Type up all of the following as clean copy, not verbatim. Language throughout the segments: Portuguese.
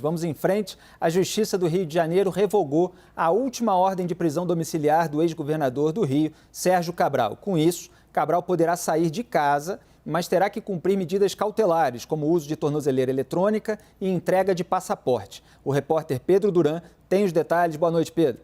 Vamos em frente. A Justiça do Rio de Janeiro revogou a última ordem de prisão domiciliar do ex-governador do Rio, Sérgio Cabral. Com isso, Cabral poderá sair de casa, mas terá que cumprir medidas cautelares, como o uso de tornozeleira eletrônica e entrega de passaporte. O repórter Pedro Duran tem os detalhes. Boa noite, Pedro.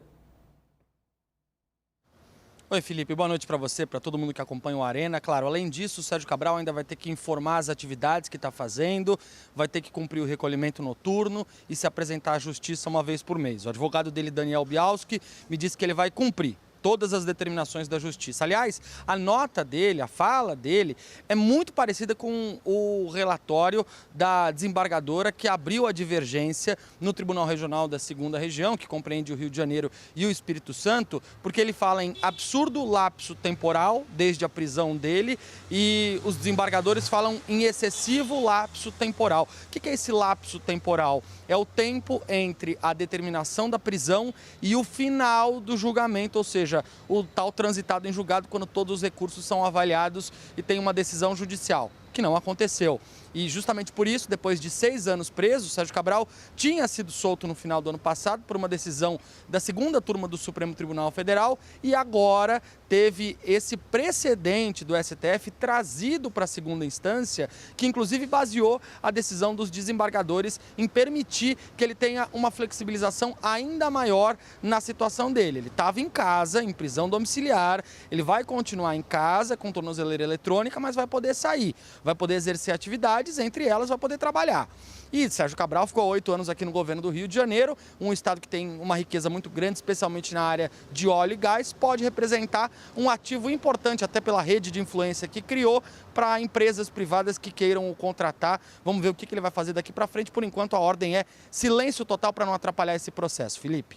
Oi, Felipe. Boa noite para você, para todo mundo que acompanha o Arena. Claro, além disso, o Sérgio Cabral ainda vai ter que informar as atividades que está fazendo, vai ter que cumprir o recolhimento noturno e se apresentar à justiça uma vez por mês. O advogado dele, Daniel Bialski, me disse que ele vai cumprir todas as determinações da justiça. Aliás, a nota dele, a fala dele, é muito parecida com o relatório da desembargadora que abriu a divergência no Tribunal Regional da 2ª Região, que compreende o Rio de Janeiro e o Espírito Santo, porque ele fala em absurdo lapso temporal desde a prisão dele e os desembargadores falam em excessivo lapso temporal. O que é esse lapso temporal? É o tempo entre a determinação da prisão e o final do julgamento, ou seja, o tal transitado em julgado quando todos os recursos são avaliados e tem uma decisão judicial, que não aconteceu. E justamente por isso, depois de 6 anos preso, Sérgio Cabral tinha sido solto no final do ano passado por uma decisão da 2ª turma do Supremo Tribunal Federal e agora teve esse precedente do STF trazido para a 2ª instância, que inclusive baseou a decisão dos desembargadores em permitir que ele tenha uma flexibilização ainda maior na situação dele. Ele estava em casa, em prisão domiciliar, ele vai continuar em casa com tornozeleira eletrônica, mas vai poder sair, vai poder exercer atividades, entre elas vai poder trabalhar. E Sérgio Cabral ficou 8 anos aqui no governo do Rio de Janeiro, um estado que tem uma riqueza muito grande, especialmente na área de óleo e gás, pode representar um ativo importante, até pela rede de influência que criou, para empresas privadas que queiram o contratar. Vamos ver o que ele vai fazer daqui para frente. Por enquanto, a ordem é silêncio total para não atrapalhar esse processo. Felipe.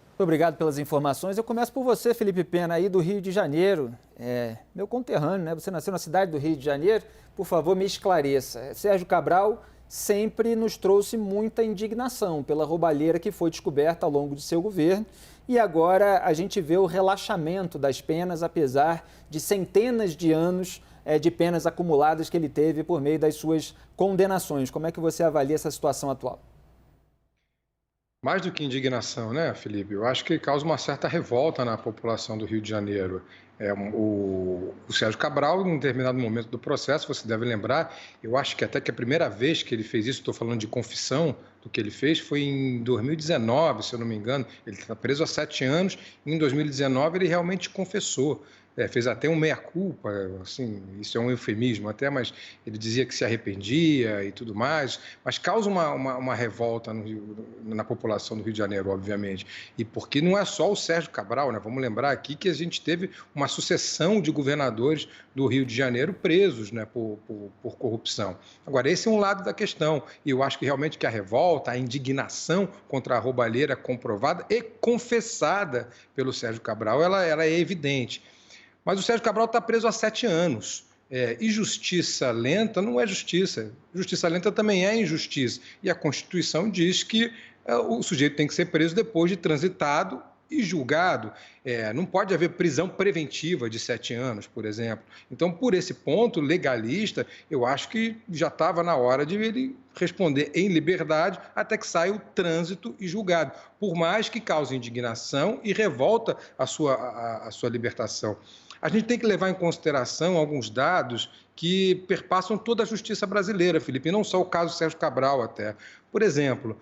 Muito obrigado pelas informações. Eu começo por você, Felipe Pena, aí do Rio de Janeiro. Meu conterrâneo, né? Você nasceu na cidade do Rio de Janeiro. Por favor, me esclareça. Sérgio Cabral sempre nos trouxe muita indignação pela roubalheira que foi descoberta ao longo de seu governo. E agora a gente vê o relaxamento das penas, apesar de centenas de anos de penas acumuladas que ele teve por meio das suas condenações. Como é que você avalia essa situação atual? Mais do que indignação, né, Felipe? Eu acho que causa uma certa revolta na população do Rio de Janeiro. O Sérgio Cabral, em um determinado momento do processo, você deve lembrar, eu acho que até que a primeira vez que ele fez isso, estou falando de confissão do que ele fez, foi em 2019, se eu não me engano. Ele está preso há 7 anos e em 2019 ele realmente confessou. Fez até um meia-culpa, assim, isso é um eufemismo até, mas ele dizia que se arrependia e tudo mais, mas causa uma revolta na população do Rio de Janeiro, obviamente. E porque não é só o Sérgio Cabral, né? Vamos lembrar aqui que a gente teve uma sucessão de governadores do Rio de Janeiro presos, né, por corrupção. Agora, esse é um lado da questão, e eu acho que realmente que a revolta, a indignação contra a roubalheira comprovada e confessada pelo Sérgio Cabral, ela é evidente. Mas o Sérgio Cabral está preso há 7 anos. E justiça lenta não é justiça. Justiça lenta também é injustiça. E a Constituição diz que o sujeito tem que ser preso depois de transitado e julgado. Não pode haver prisão preventiva de 7 anos, por exemplo. Então, por esse ponto legalista, eu acho que já estava na hora de ele responder em liberdade até que saia o trânsito e julgado, por mais que cause indignação e revolta a sua libertação. A gente tem que levar em consideração alguns dados que perpassam toda a justiça brasileira, Felipe, e não só o caso Sérgio Cabral até. Por exemplo,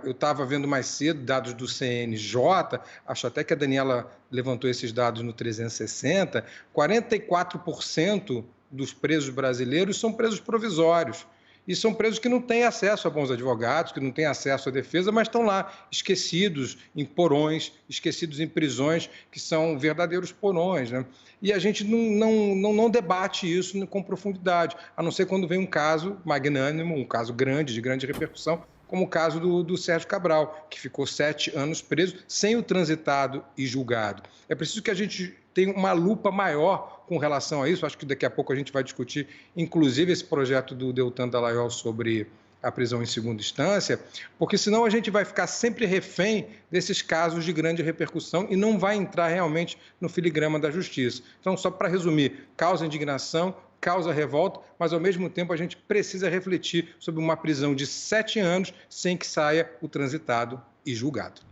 eu estava vendo mais cedo dados do CNJ, acho até que a Daniela levantou esses dados no 360, 44% dos presos brasileiros são presos provisórios. E são presos que não têm acesso a bons advogados, que não têm acesso à defesa, mas estão lá, esquecidos em porões, esquecidos em prisões, que são verdadeiros porões, né? E a gente não debate isso com profundidade, a não ser quando vem um caso magnânimo, um caso grande, de grande repercussão, como o caso do Sérgio Cabral, que ficou 7 anos preso, sem o transitado e julgado. É preciso que a gente tenha uma lupa maior com relação a isso. Acho que daqui a pouco a gente vai discutir, inclusive, esse projeto do Deltan Dallagnol sobre a prisão em segunda instância, porque senão a gente vai ficar sempre refém desses casos de grande repercussão e não vai entrar realmente no filigrama da justiça. Então, só para resumir, causa indignação, causa revolta, mas ao mesmo tempo a gente precisa refletir sobre uma prisão de 7 anos sem que saia o transitado e julgado.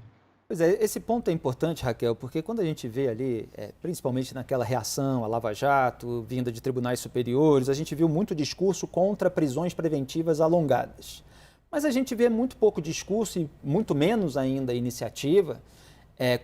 Pois é, esse ponto é importante, Raquel, porque quando a gente vê ali, principalmente naquela reação à Lava Jato, vinda de tribunais superiores, a gente viu muito discurso contra prisões preventivas alongadas. Mas a gente vê muito pouco discurso e muito menos ainda iniciativa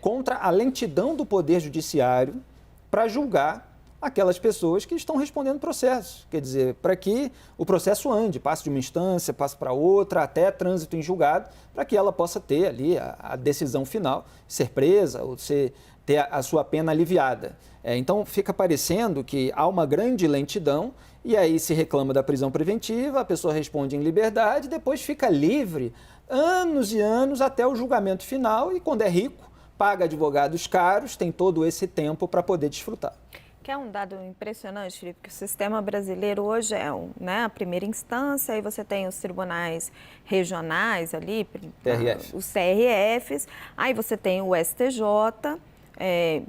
contra a lentidão do Poder Judiciário para julgar aquelas pessoas que estão respondendo processo. Quer dizer, para que o processo ande, passe de uma instância, passe para outra, até trânsito em julgado, para que ela possa ter ali a decisão final, ser presa ou ter a sua pena aliviada. Então, fica parecendo que há uma grande lentidão e aí se reclama da prisão preventiva, a pessoa responde em liberdade, depois fica livre anos e anos até o julgamento final e, quando é rico, paga advogados caros, tem todo esse tempo para poder desfrutar. Que é um dado impressionante, Felipe, que o sistema brasileiro hoje é a primeira instância, aí você tem os tribunais regionais ali, os CRFs, aí você tem o STJ,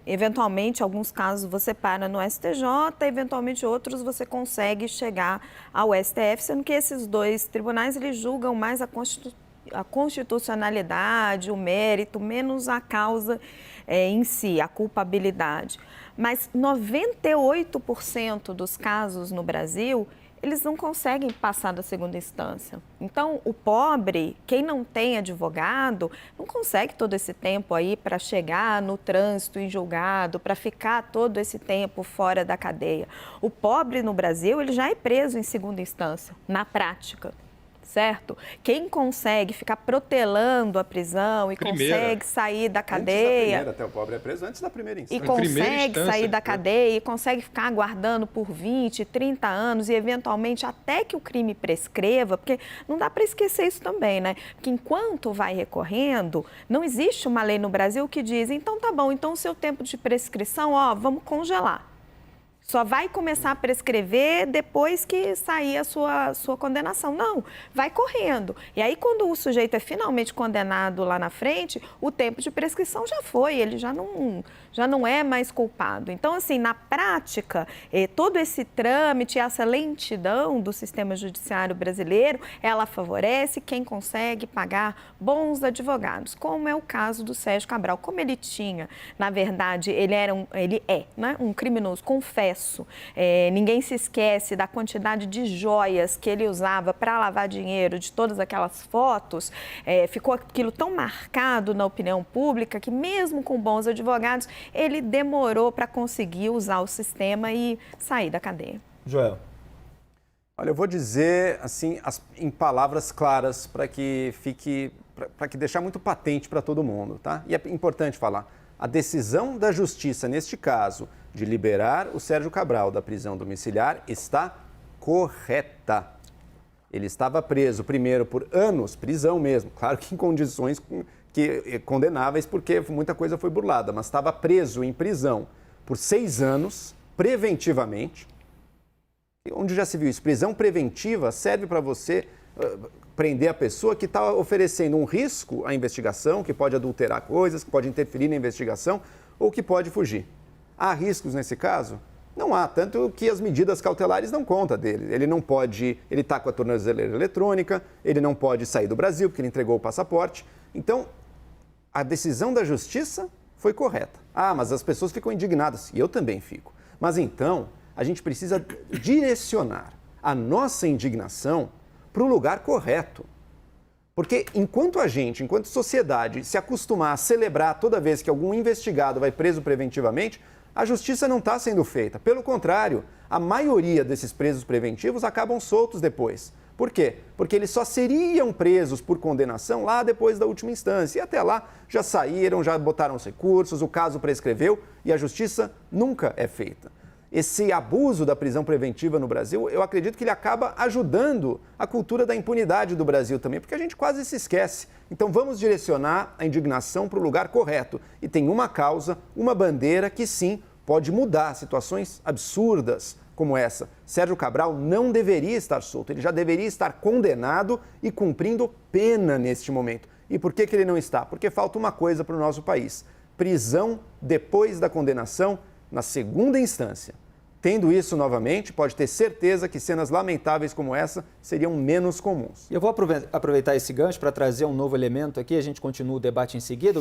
eventualmente, alguns casos você para no STJ, eventualmente outros você consegue chegar ao STF, sendo que esses dois tribunais eles julgam mais a constitucionalidade, o mérito, menos a causa em si, a culpabilidade. Mas 98% dos casos no Brasil, eles não conseguem passar da segunda instância. Então, o pobre, quem não tem advogado, não consegue todo esse tempo aí para chegar no trânsito em julgado, para ficar todo esse tempo fora da cadeia. O pobre no Brasil, ele já é preso em segunda instância, na prática. Certo? Quem consegue ficar protelando a prisão e consegue sair da cadeia... Até o pobre é preso antes da primeira instância. E consegue sair da cadeia e consegue ficar aguardando por 20, 30 anos e, eventualmente, até que o crime prescreva, porque não dá para esquecer isso também, né? Porque enquanto vai recorrendo, não existe uma lei no Brasil que diz, então tá bom, então o seu tempo de prescrição, vamos congelar. Só vai começar a prescrever depois que sair a sua condenação. Não, vai correndo. E aí, quando o sujeito é finalmente condenado lá na frente, o tempo de prescrição já foi, ele já não é mais culpado. Então, assim, na prática, todo esse trâmite, essa lentidão do sistema judiciário brasileiro, ela favorece quem consegue pagar bons advogados, como é o caso do Sérgio Cabral. Como ele tinha, na verdade, ele é um criminoso, confesso. Ninguém se esquece da quantidade de joias que ele usava para lavar dinheiro, de todas aquelas fotos. Ficou aquilo tão marcado na opinião pública que, mesmo com bons advogados, ele demorou para conseguir usar o sistema e sair da cadeia. Joel. Olha, eu vou dizer assim em palavras claras para que deixar muito patente para todo mundo, tá? E é importante falar. A decisão da Justiça, neste caso, de liberar o Sérgio Cabral da prisão domiciliar está correta. Ele estava preso, primeiro, por anos, prisão mesmo, claro que em condições condenáveis, porque muita coisa foi burlada, mas estava preso em prisão por 6 anos, preventivamente. Onde já se viu isso? Prisão preventiva serve para você prender a pessoa que está oferecendo um risco à investigação, que pode adulterar coisas, que pode interferir na investigação ou que pode fugir. Há riscos nesse caso? Não há, tanto que as medidas cautelares dão conta dele. Ele não pode, ele está com a tornozeleira eletrônica, ele não pode sair do Brasil porque ele entregou o passaporte. Então, a decisão da Justiça foi correta. Mas as pessoas ficam indignadas, e eu também fico. Mas então, a gente precisa direcionar a nossa indignação para o lugar correto. Porque enquanto sociedade, se acostumar a celebrar toda vez que algum investigado vai preso preventivamente, a justiça não está sendo feita. Pelo contrário, a maioria desses presos preventivos acabam soltos depois. Por quê? Porque eles só seriam presos por condenação lá depois da última instância. E até lá já saíram, já botaram os recursos, o caso prescreveu e a justiça nunca é feita. Esse abuso da prisão preventiva no Brasil, eu acredito que ele acaba ajudando a cultura da impunidade do Brasil também, porque a gente quase se esquece. Então vamos direcionar a indignação para o lugar correto. E tem uma causa, uma bandeira que sim pode mudar situações absurdas como essa. Sérgio Cabral não deveria estar solto, ele já deveria estar condenado e cumprindo pena neste momento. E por que ele não está? Porque falta uma coisa para o nosso país: prisão depois da condenação na segunda instância. Tendo isso novamente, pode ter certeza que cenas lamentáveis como essa seriam menos comuns. Eu vou aproveitar esse gancho para trazer um novo elemento aqui, a gente continua o debate em seguida.